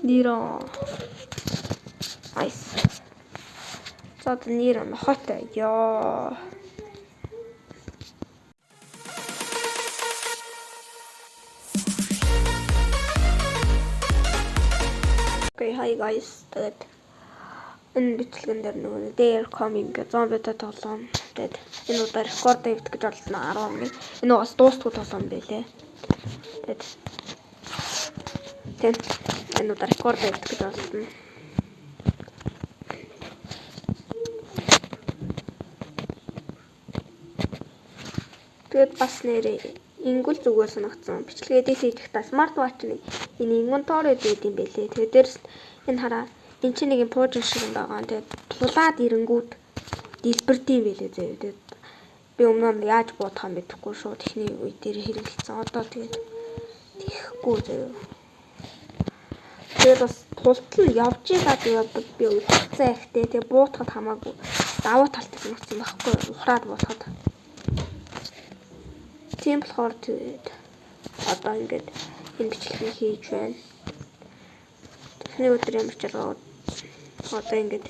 Нiro. Nice. За Нiro нохотой. Ёо. Okay, hi guys. Тэгээд энэ бичлэгэн дээр нөгөө дээр coming гэх зомбитой тоглоом. Тэгээд энэ удаа рекорд хийх гэж болсон 10 минут. Энэ угаас дуустгүй тоглоом байлээ. Тэгээд энэ удаа рекорд хийх гэж болсон. Тэгээд бас нэрээ ингүүл зүгээр санагдсан. Бичлэгээ дээлж ихтэй смартватчны энэ инвентори дээр юм байлээ. Тэгээд дээрс энэ хараа энэ чинь нэг пуужин шиг юм байгаа. Тэгээд тулаад ирэнгүүт дэлбэрдэм байлээ зөө. Тэгээд би өмнө нь яаж буудах юм мэдэхгүй шууд ихний үе дээр хэрэгэлсэн. Одоо тэгээд тийхгүй зөө. Тэгээд бас тултал нь явж байгаа тэгээд би ухацсан ихтэй тэгээд буутахад хамаагүй давуу талтай юм байхгүй ухраад буутахад. Тийм болохоор тэгээд одоо ингээд энэ бичлэгийг хийж байна. Эхний өдөр ямар ч ялгаа одоо ингээд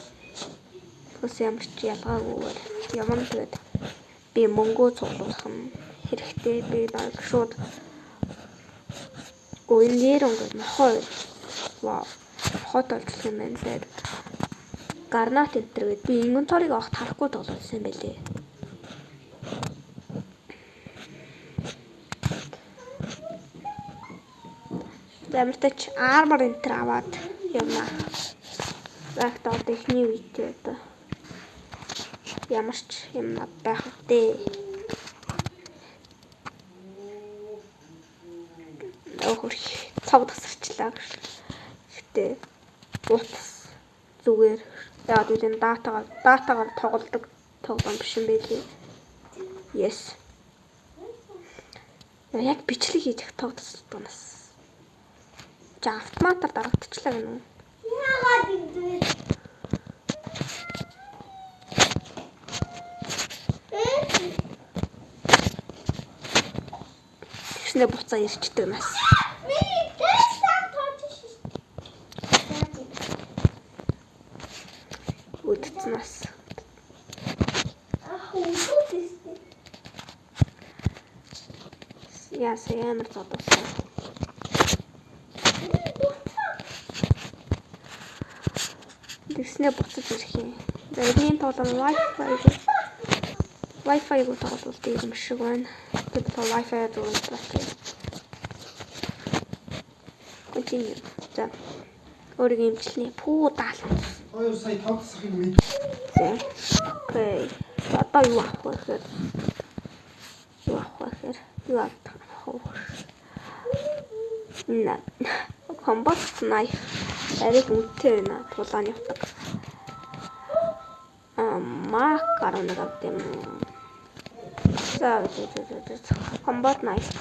бас ямар ч ялгаагүйгээр ямар тэгээд би мөнгөө цуглуулах нь хэрэгтэй. Би баг шууд гойнээр ингээд нохой хотолж юм байна. Тэгээд гарнат энтер гээд би инвентарийг авах тарахгүй тоглосон юм байлээ. Ямарч армор энтер аваад явна. Загт одоо ихний үедээ одоо ямарч юм байх үү. Охор цав тасарчлаа. Гэтэ утас зүгээр яагаад гэвэл датагаар тоглодог тоглоом биш юм байлээ. Yes. Яг бичлэг хийж их тог тасалдаг нас. За автоматар дарагдчихлаа гэнэ үү? Яагаад ингэ? Тэгснэ буцаа ирчдэг нас. Миний тест тооч шээ. Үдцнаас. Яса ямар зодсон. Тэгснэ буцаж ирэх юм. Зарим тоглоом Wi-Fi гоо тоглолт юм шиг байна. Тэгээд Wi-Fi зураг байна. Continue. За. Өөрийн имчилний пүү даал. Ой сая тавцсах юм уу? Окей. Одоо юу авах вэ? Юу авах вэ? Юу авах вэ? Combat knife. Ариг үнэтэй байна. Тулааны утга. Макарон гэдэг юм. За combat knife.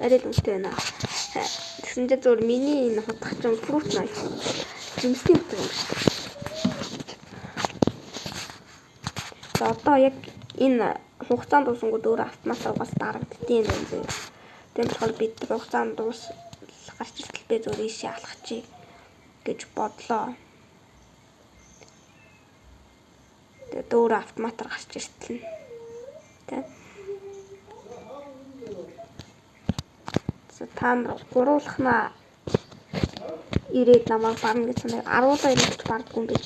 Ариг үнэтэй байна. Тэгсэндээ зөв миний энэ хутгач юм fruit knife. Жимсний утга юм шүү дээ. За одоо яг энэ хугацаанд дуусангууд өөр автоматар бас дарагддtiin юм байна. Тийм болохоор бид хугацаанд гарч иртэл би зөв ийшээ алхачих гэж бодлоо. Тэгээд өөр автоматар гарч иртэл. Тэ. За та нар гуруулахнаа ирээд намайг барна гэж санаа аруулаа ирээд бардгүй юм биш.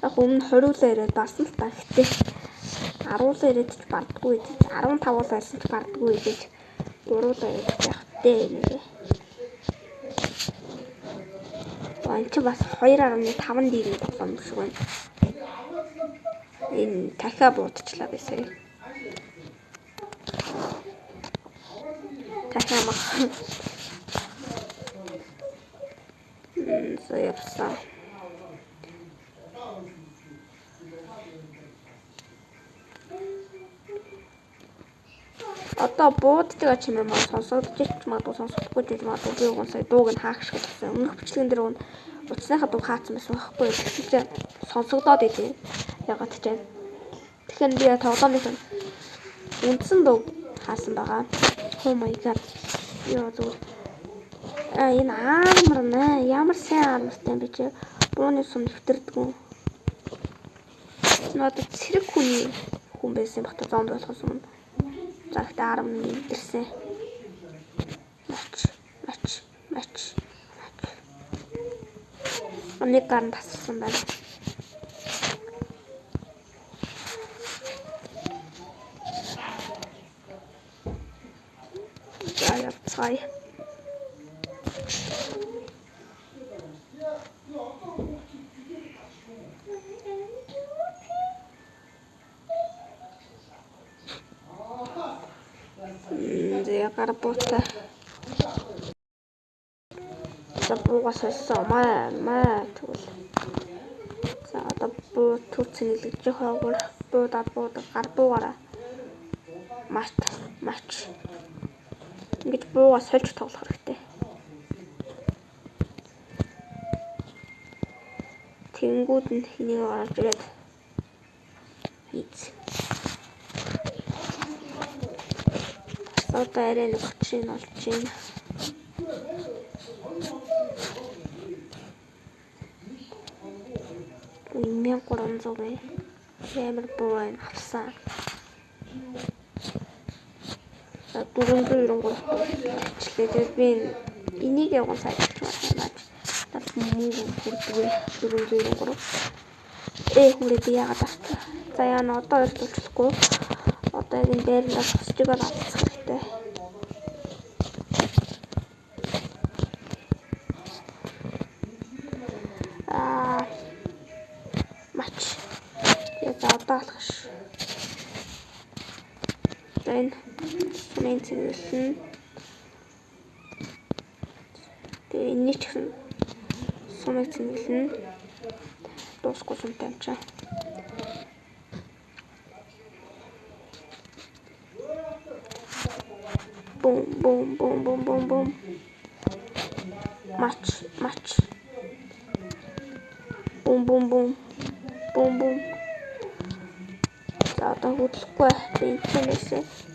Яг өмнө 20-уулаа ирээд барсан л та гэхдээ аруулаа ирээд ч бардгүй гэж 15-уулаа ирсэн ч бардгүй гэж гуруулаа ирээд явах дээ. Энд чи бас 2.5 дийрийн тоглоом шиг байна. Энэ дахиад буудчихлаа байсан. Дахиад мах. Явсан. Одоо бууддаг ч юм уу сонсогдож магадгүй сонсохгүй ч магадгүй би уг нь сая дууг нь хаах шиг болсон. Өмнөх бичлэгэн дээр утасныхаа дуу хаацсан байсан байхгүй. Тэгэхээр сонсогдоод идэв. Ягаад ч юм. Тэгэхээр би тоглоомын үндсэн дуу хаасан байгаа. Oh my god. Яа зүгээр Энэ армар нэ. Ямар сайн армартай юм бэ чи? Бууны сум нэвтэрдэггүй. Надад цэрэг хүн байсан бахта зомби болохоос өмнө. За ихтэй арам нэвтэрсэн. Мач. Нэг гарын тасарсан байна. За явцгаая. Зэ гарбуутай. За буугаас олсон маа тэгвэл. За одоо буу төрцөн нэлгэж хаагур буудаад гарбуугаараа мач. Ингэж буугаас сольж тоглох хэрэгтэй. Тэнгүүд нь энийг орж ирээд хийц. Одоо арай нэг хүчин олж байна. Имэн 300 бай. Ямар боо авсан. За 493 тэгээд би энийг явган сайжруулж байна. Тав мөнгө хүрдгээ 493. Хүрээ би яагаад авчих. За яана одоо өртүүлчихгүй. Одоо энэ байрлалаас хосчиг авах хэрэгтэй. Мач. Тэгээд одоо алах ш. Энэ цэвэрлэн. Тэгээд энэ ч гэсэн сумыг цэвэрлэн. Дуусгүй сумтай амчаа. Бум. Мач. Бум. За одоо хөдлөхгүй. Энэс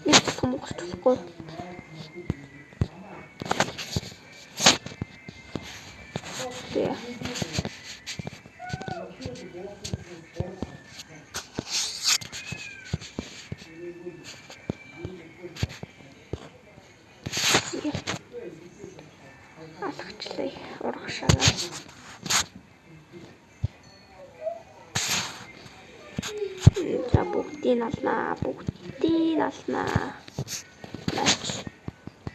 нэг том гоцчихгүй. Тэ. Алхачлаа урагшаа. За бүгдийг алнаа. Мач.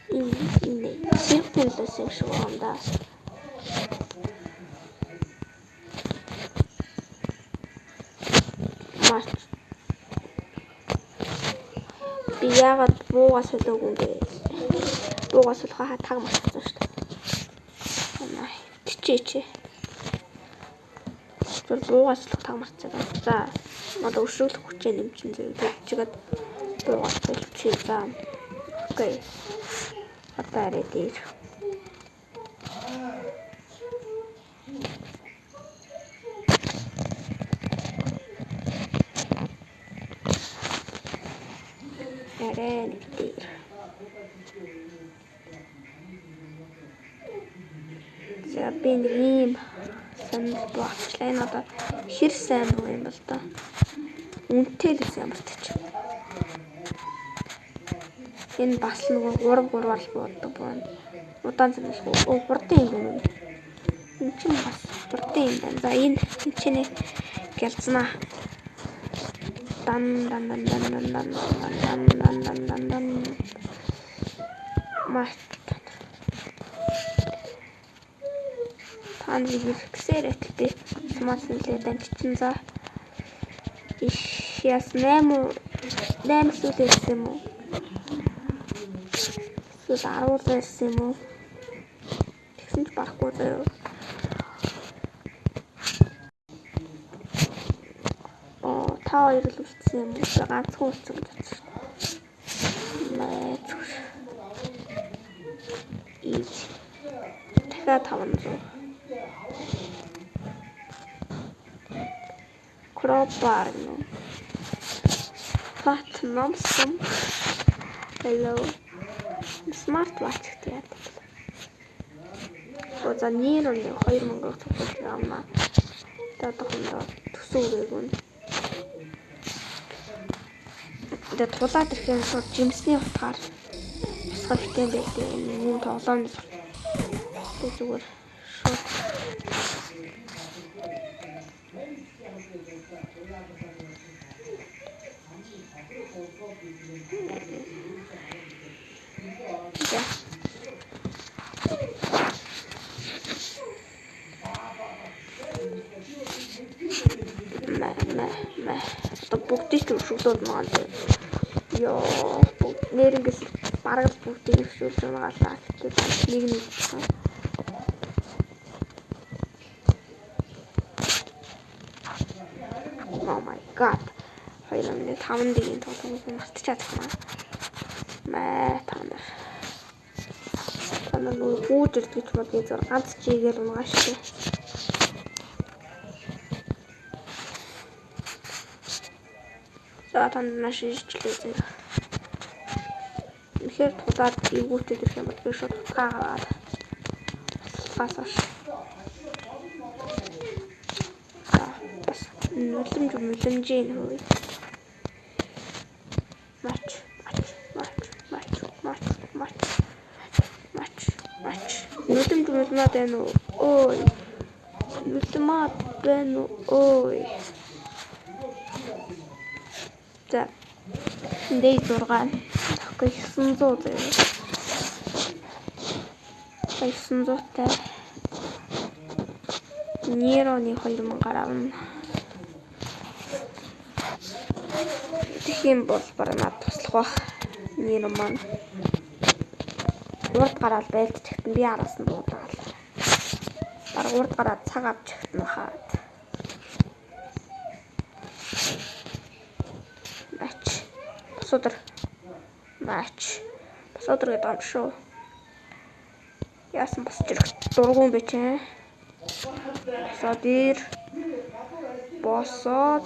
Энэ симплээс юм шиг байна. Мач. Би яагаад буугаас олоогүй юм бэ? Буугаас олохоо таг марцсан шүү дээ. Чи. Тэр буугаас олох таг марцсан. За надад өшөглөх хүчээ нэмчин зэрэг чигээд буугаас болчих. За. Окей. Одоо арай дээр. Арай дээр. За би нэг юм санал багчлаа. Энэ одоо хэр сайн буу юм бол та. Үнэтэй л сайн мартчих. Энэ бас нэг 3-3-аар бууддаг байна. Удаан зэмлэхгүй. Хурдан юм байна. Энэ ч бас хурдан юм байна. За энэ чиний гэлцнаа. Дан. Маш тааны хэрэгсээр этэлтэй смарт нэлээд амжчихсан. За яс 8 зүйл ирсэн юм уу? Эсвэл 10 ирсэн юм уу? Тэгсэн ч барахгүй заяа. Та хоёр л үлдсэн юм уу? Ганцхан үлдсэн гэж бодсон. Дахиад 500. Кропар ну. Фат номсом. Hello. Smart watch гэдэг. За Нирон 2000-ыг цуглуулж авна. Тэгээд одоохондоо төсөө үрээгүй. Тэгээд тулаад ирэх юм шууд жимсний утгаар босгох хэрэгтэй байлээ. Мөн тоглоомны зүгээр шууд бүгдийг ч өршөглөөд байгаа юм. Ёо, нэрнгээс бараг бүгдийг өршөглөж байгаа. Нэг нэг гэсэн. Oh my god. 2.5 дгийн тоглоомыг мартчихад байна. Танаа нөгөө гүйж ирдэг ч бол зөв ганц чигээр унгаа шүү. За танд маш ижлээ зэрэг. Тэгэхээр тулаад ивгүүтэд ирэх юм бол би шууд утгаагаад фасаш. Бас нүлэмжийн хөөе. Мач. Нүлэмжмад байна уу? Ой. Нүлэмад байна уу? Ой. За. Дэй 6. Тэгэхгүй 900 зэ. 900-тай. Нирон 2000 авна. Тэгэх юм бол бараг над туслах ба. Нирон маань урд гараад байлдчихт нь би араас нь дуудаал. Бараг урд гараад цаг авчихт нь хаад. Матч. Босодор гэдэг юм шүү. Яасан босч ирэх дургуун бэ чи? Босоод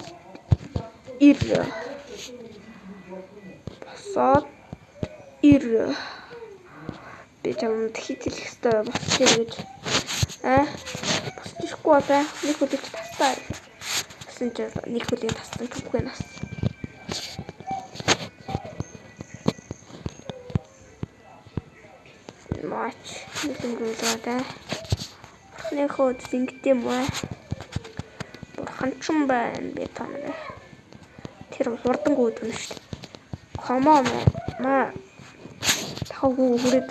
ир. Би чамд хитэлэх хэвээр босч ир гэж. Босч ирэхгүй бай. Нэг хүлээж тастаа. Гэсэн чи нэг хүлээж тастан ч үгүй нас. Матч нэлэнгүүлээ. Бурхны хөөд зингэт юм аа. Бурханчин байна би танаа. Тэр хурдан гүйдэн шүү дээ. Комон маа. Тахагуу хүрээд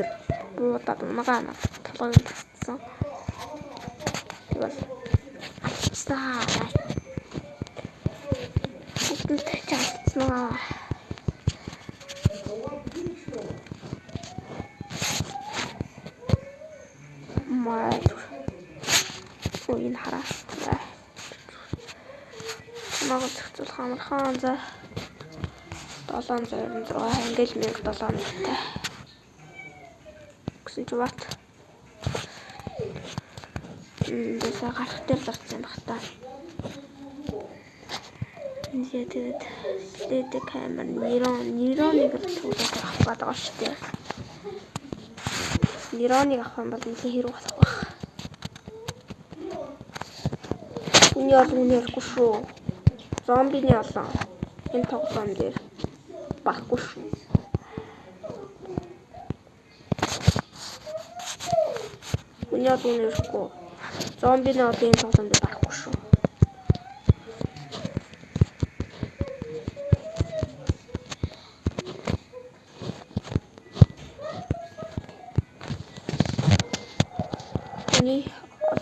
буудаад унагаана толгойн татсан. Тэгвэл стаа. Бүгд чацснаа. Энэ хараа. Намайг зөвхөн хамархан за 796 ингээл 1700-тай. Гэсэн чи бат. Дэсэ гарах дээр зарцсан баг та. Энд тэгээд лэдэ камер Нироныг туулаад авах гэдэг шүү дээ. Нироныг авах юм бол нэлээд хэрэг болох байх. Үний ялгууныхгүй шүү. Зомбины олон энэ тоглоом дээр баггүй шүү. Үний ялгууныхгүй зомбины олон энэ тоглоом дээр баггүй шүү. Үний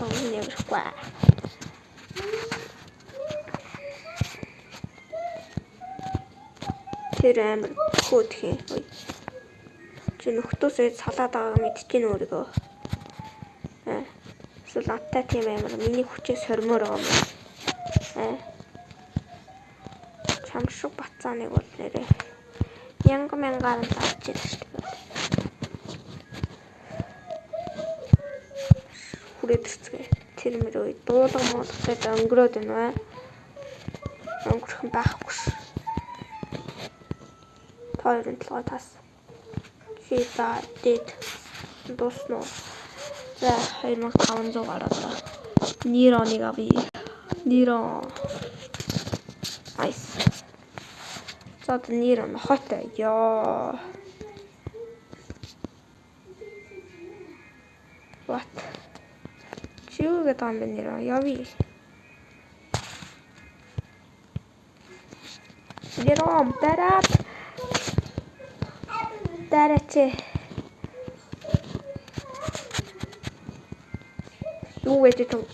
олон ярьхгүй. Тэр амар хөөх юм. Чи нөхдөөсөө салаад байгааг мэдчихээн өөрийгөө. Эсвэл аттай тийм амар миний хүчээ сормоор байгаа юм. Чамшиг бацааныг бол нэрээ 1000-аар авч ирсэн шүү дээ. Хүрээд ирцгээ. Тэр мөрөө дуулга моодтай өнгөрөөд байна. Өнгөрөх юм байхгүй ш. Хоёрын толгой тас. Хита дэд дусноо. За 2500 гараад. Нейроныг авъя. Нейрон. Айс. За одоо нейрон нохотой. Ёо. What? Чи юу гэдэг юм бэ нейрон? Явъя. Нейрон дараад. Дараач. Юу гэж тоо.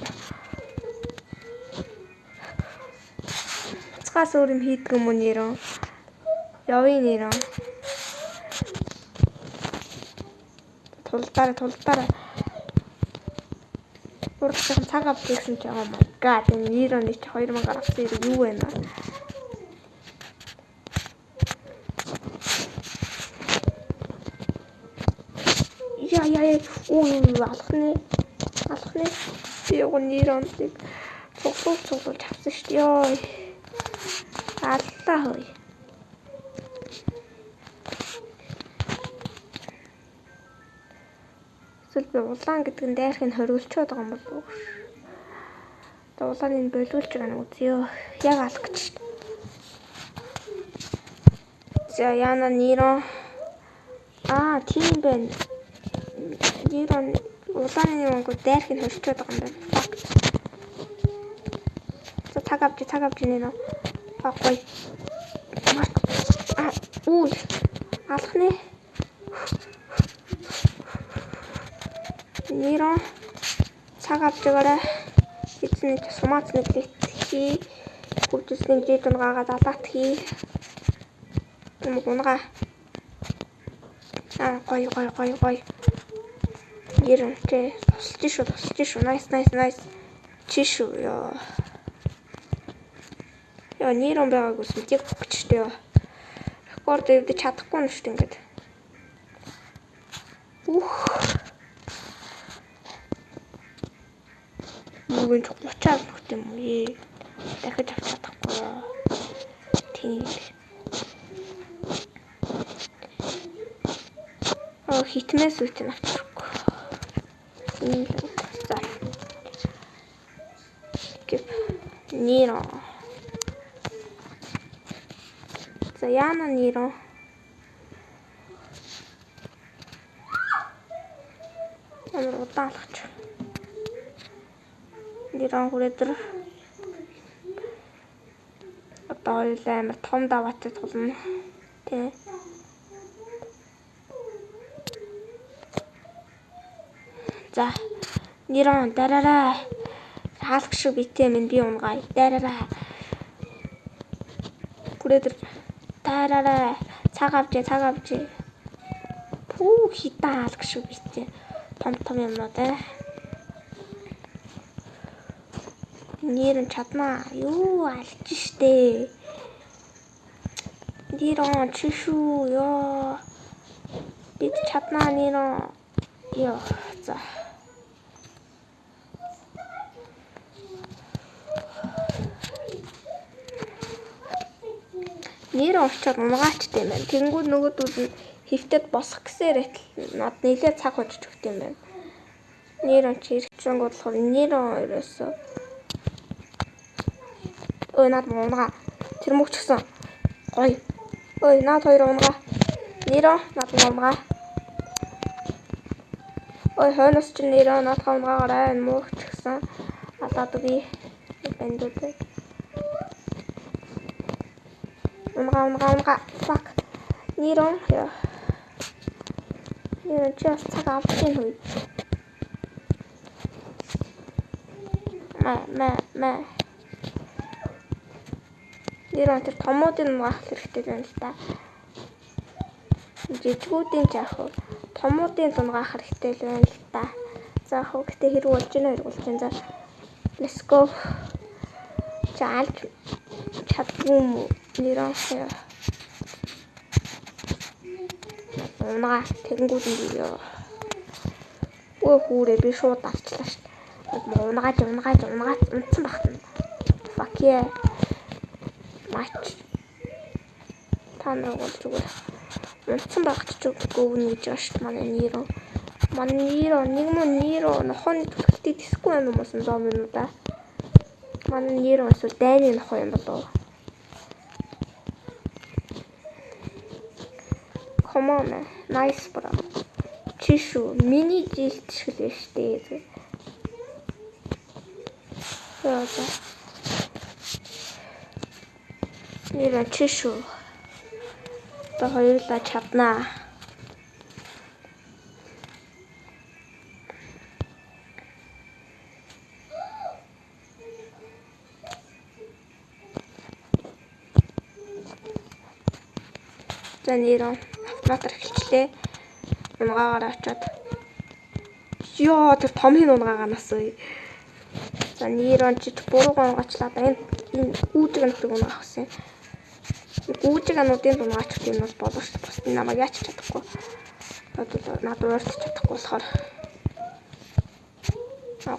Цаас өөр юм хийдэг юм уу нейрон? Явъя нейрон. Тулдаараа. Урдсан цаг авч ирсэн чи oh my god энэ нейроны чи 2000 авсан юу вэ наа? Яа. Алхны. Би яг нейроныг цуглуулж авсан шүү дээ. Ёо. Аллаа хөөе. Эсвэл би улаан гэдэг нь дайрхыг хориглчод байгаа юм болов уу? Тэгээ улааныг болиулж байгаа нь үзье. Яг алгах шүү дээ. За яна нейрон. Тийм байна. Нейрон улааны нейронгүй дайрхыг хориглчод байгаа юм байна. За цаг авч нейрон. Гоё. Алхны. Нейрон цаг авч байгаарай. Эцний сумаац нэглэх хий. Хөвжсөний жид унгагаа далаат хий. Унгаа. Гоё. Нейрон тэ тусалж шүү. Nice. Чишүү ёо. Яа нейрон байгаагүй смтиг өгчтэй ёо. Рекорд дэвдэж чадахгүй нь шүү дээ ингээд. Мөн 30 авах юм уу? Дахиж авч чадахгүй ёо. Тийм. Хитмээс үтэн авчихгүй. За. Нейрон. За яна нейрон. Амар удаан алхаж. Нейрон хүрээдэр. Одоо амар том даваатай тулна. Тэ. За нейрон дараарай. Хаалх шүү битээ минь би унгаая. Дараарай. Хүрээдэр дараарай. Цаг авч. Пүү хитаа хаалх шүү битээ. Том юмнууд нейрон чаднаа. Юу алж штэ. Нейрон чишүү ёо. Бид чаднаа нейрон. Ёо. За. Нейрон очоод унгаач тийм байна. Тэнгүүд нөгөөдүүд нь хөвтөд босох гэсээр над нэлээд цаг хожиж өгт юм байна. Нейрон чи хэрэгцээнг болохоор нейрон ерөөсөө. Ой над унгаа. Тэр мөч гисэн. Гоё. Ой над хоёр унгаа. Нейрон над унгаа. Ой хойноос чи нейрон над унгаагаарай мөч гисэн. Алаад үгүй. Бэндүүдээ. Унгаа. Fuck. Нейрон. Нейрон чи цаг авч ийн хүй. Мэ. Нейрон тэр томуудын унгаах хэрэгтэй байна л да. Жижигүүдийн жаах. Томуудын унгаах хэрэгтэй л байна л да. За хөвгтээ хэрэг болж байна. За let's go. Чаалж чадгүй нейрон унгаа тэгэнгүүт нь юу өө хүүрээ би шууд авчлаа шүү дээ. Унгааж унтсан багтана. Fuck yeah. Мач. Танаа бол зүгээр. Унтсан багт ч үгүй гэж байна шүү дээ манай нейрон. Манниро нэг мөн ниро нохооны төлөвтэй дисгүй юм болсон зомнуудаа. Манниро эсвэл дайны нохоо юм болов. Come on. Nice bro. Чишу мини жилт шиг л байна штэ. Яа. Нира чишу. Та хоёулаа чаднаа. За нэрон автоматар эхэлчлээ. Унгаагаар очоод. Ёо тэр томын унгаагаа насаа. За нэрон чи буруугаа унгаачлаа. Энэ үүдэг нөхрийг унгаах гэсэн. Үүдэг ануудын унгаач юм бол боловч бус намайг яач чадахгүй. Надад уурч чадахгүй болохоор.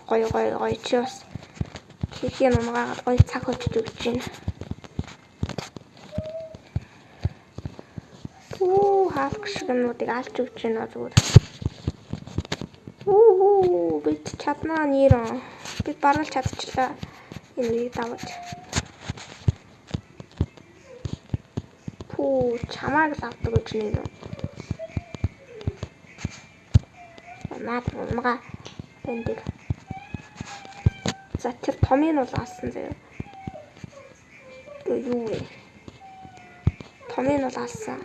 Гой чи бас хийхин унгаагаар гой цаг хөтж өгч байна. Хаалт гişгэнүүдийг алж өгч байна зүгээр. Бид чаднаа нэрон. Бид баруун чадчихлаа. Энэ давж. Чамааг л авдаг гэж нэр. Наад унгаа бэндэг. За тэр томыг нь бол алсан заяа. Юу вэ? Томыг нь бол алсан.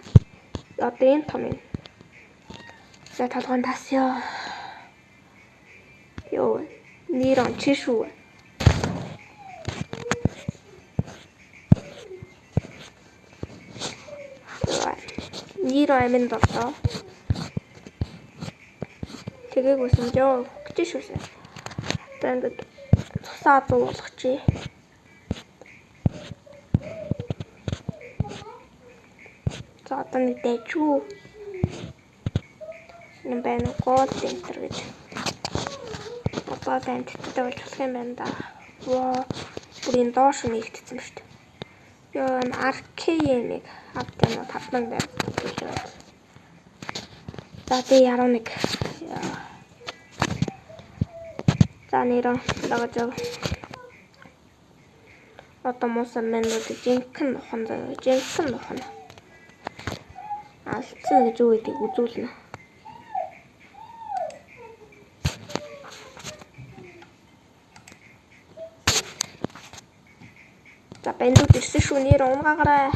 Одоо энэ томыг. За толгойн тасё. Ёо, нэрон чишу. Нэрон амин боллоо. Тэгээгүй ёо, чишүүсэ. Тэгээд цусаа зуулгачих. За одоо нэг дэжүү. Энэ байна гол центр гэж. Одоо танттай болж болох юм байна да. Воо, бүрийн доош нэгтсэн шүү дээ. Ёо, аркейник автомат 5000 байна. За тий 11. За нэрон лагаж. Одоо муусан мэнүүд жинхэнэ нухан заяа. Жинхэнэ нухан. Алдсан гэж юу гэдгийг үзүүлнэ. За бэндүүд ирсэн шүү нэр унгаагаарай.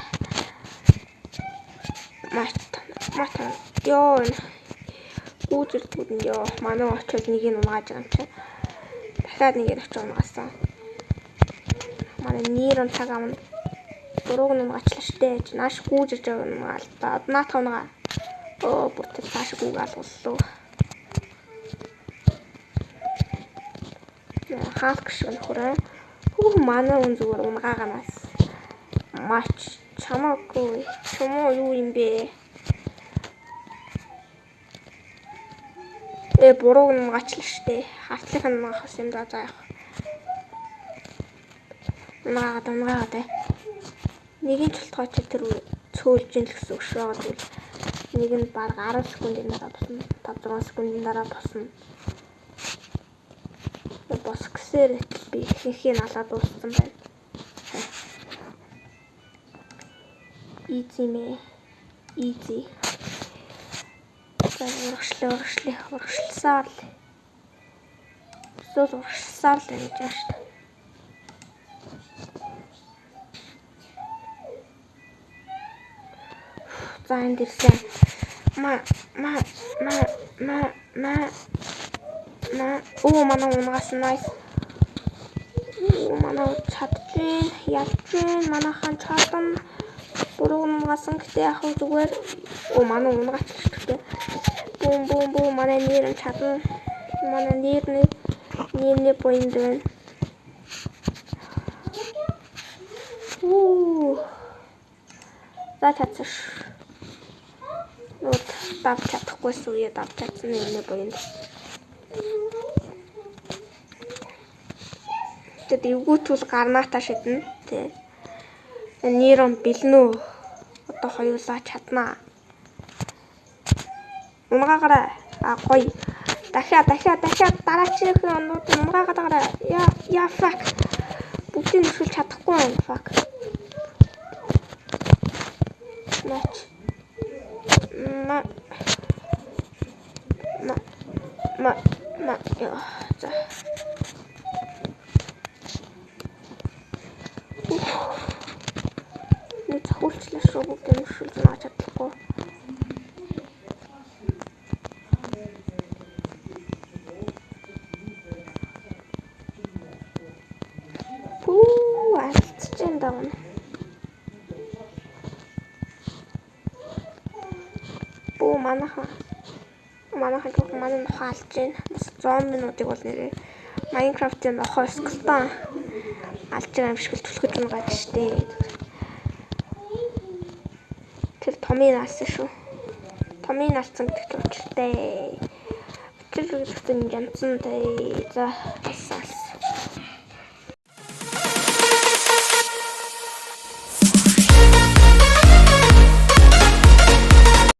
Мат. Ёо. Гүүзэлтүүд нь ёо. Манай очоод нэг нь унгааж байгаа юм чи. Дахиад нэг нь очиж унгаасан. Манай нэрэн цаг амна. Дурууг нь унгачлаа штэ. Нааш гүүжиж байгаа юм аа л да. Наа тавнага. Оо бүрт цааш гүүгээл боллоо. Хаалт гişг нөхөрөө. Манай хүн зүгээр унгааганаас. Мач чамаагүй. Чамаа юу юм бэ? Бурууг нь унгачлаа штэ. Хартлах нь унгаах юм да заах. Унгаад. Нэгэн цултгой ч тэр цөөлж ин л гэсэн үг шүү. Нэг нь баг 10 секундын дараа босно. 5-6 секундын дараа босно. Бос гэсээр би ихэнхийг алаад дууссан байна. Easy. Урагшлсаар л. Урагшлсаар л гэж байна шүү дээ. За энэ дэрсэн. Оо манай унгаас nice. Манай чадчихин, ялчихин, манайхан чадсан. Буруу унгасан гэдэг яг зүгээр. Оо манай унгаач гэдэг. Бум манай нэр нь чадна. Манай нэрний point байна. За чадсан. Нууд дав чадахгүйс үе дав чадсан нэрний point. Тэгээд эвгүүтүүл гарнаата шиднэ. Тэ. Нэрон бэлнүү. Одоо хоёулаа чаднаа. Унгаагаарай. Гоё. Дахиад дараачих онууд мураагаад байгаа. Яа fuck. Бүгдийг нөхөж чадахгүй байна. Fuck. Match. За. Нэг захиулчлаа шүү бүгдийг нөхөж наач чадахгүй. Алцчихэн давна. Манайхан гэх манай нохоо алж байна. Бас зомбинуудыг бол нэрээ Майнкрафтын нохоо скелтон алж байгаа юм шиг л түлхэж байгаа штэ. Тэр томын алсан шүү. Томын алсан гэдэг ч учиртай. Тэр үгтэй янзантай за алсан.